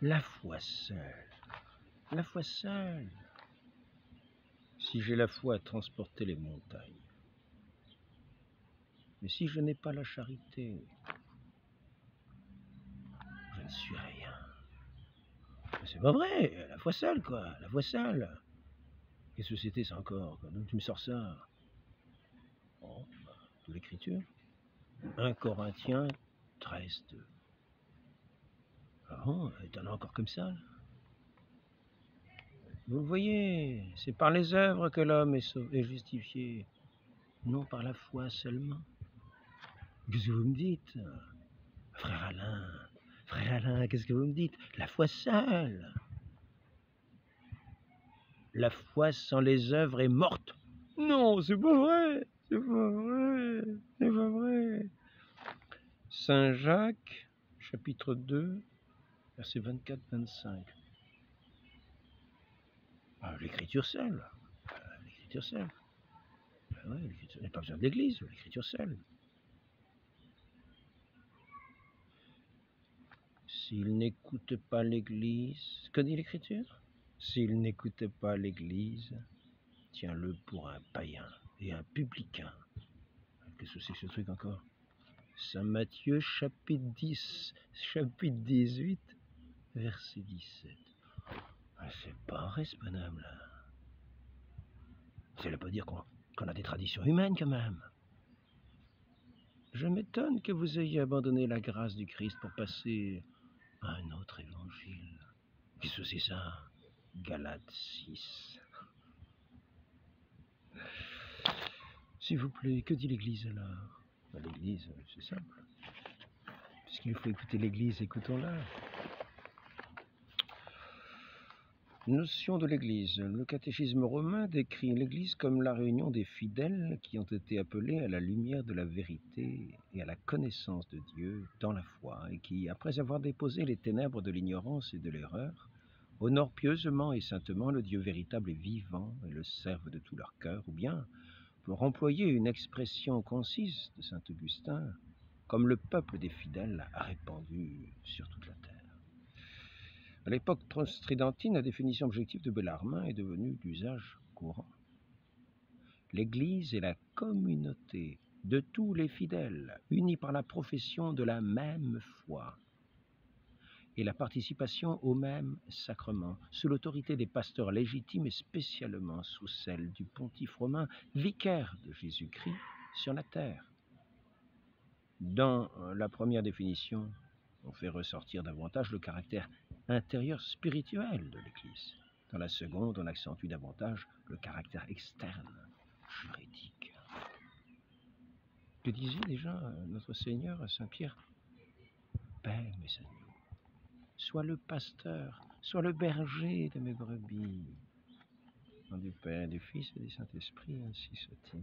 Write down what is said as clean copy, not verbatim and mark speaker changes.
Speaker 1: La foi seule. La foi seule. Si j'ai la foi à transporter les montagnes. Mais si je n'ai pas la charité, je ne suis rien. C'est pas vrai, la foi seule, quoi, la foi seule. Qu'est-ce que c'était ça encore, quoi? D'où tu me sors ça? Oh, de l'Écriture. 1 Corinthiens 13:2. Ah bon, t'en as encore comme ça? Vous voyez, c'est par les œuvres que l'homme est justifié, non par la foi seulement. Qu'est-ce que vous me dites? Frère Alain, qu'est-ce que vous me dites? La foi seule. La foi sans les œuvres est morte. Non, c'est pas vrai, c'est pas vrai, c'est pas vrai. Saint Jacques, chapitre 2, versets 24-25. Ah, l'écriture seule. L'écriture seule. Ah ouais, il n'y a pas besoin de l'église, l'écriture seule. S'il n'écoute pas l'église, que dit l'écriture? S'il n'écoute pas l'église, tiens-le pour un païen et un publicain. Qu'est-ce que c'est que ce truc encore? Saint Matthieu, chapitre 10, chapitre 18, verset 17. Ah, c'est pas vrai, ce bonhomme-là. Ça ne veut pas dire qu'on a des traditions humaines, quand même. Je m'étonne que vous ayez abandonné la grâce du Christ pour passer à un autre évangile. Qu'est-ce que c'est ça? Galates 6. S'il vous plaît, que dit l'Église alors? L'Église, c'est simple. Puisqu'il faut écouter l'Église, écoutons-la. Notion de l'Église. Le catéchisme romain décrit l'Église comme la réunion des fidèles qui ont été appelés à la lumière de la vérité et à la connaissance de Dieu dans la foi et qui, après avoir déposé les ténèbres de l'ignorance et de l'erreur, honorent pieusement et saintement le Dieu véritable et vivant et le servent de tout leur cœur, ou bien, pour employer une expression concise de saint Augustin, comme le peuple des fidèles a répandu sur toute la terre. À l'époque tridentine, la définition objective de Bellarmin est devenue d'usage courant. L'Église est la communauté de tous les fidèles, unis par la profession de la même foi et la participation au même sacrement, sous l'autorité des pasteurs légitimes et spécialement sous celle du pontife romain, vicaire de Jésus-Christ sur la terre. Dans la première définition, on fait ressortir davantage le caractère intérieur spirituel de l'Église. Dans la seconde, on accentue davantage le caractère externe, juridique. Que disait déjà notre Seigneur à Saint-Pierre? Paix, mes agneaux, sois le pasteur, sois le berger de mes brebis. Au nom du Père, du Fils et du Saint-Esprit, ainsi soit-il.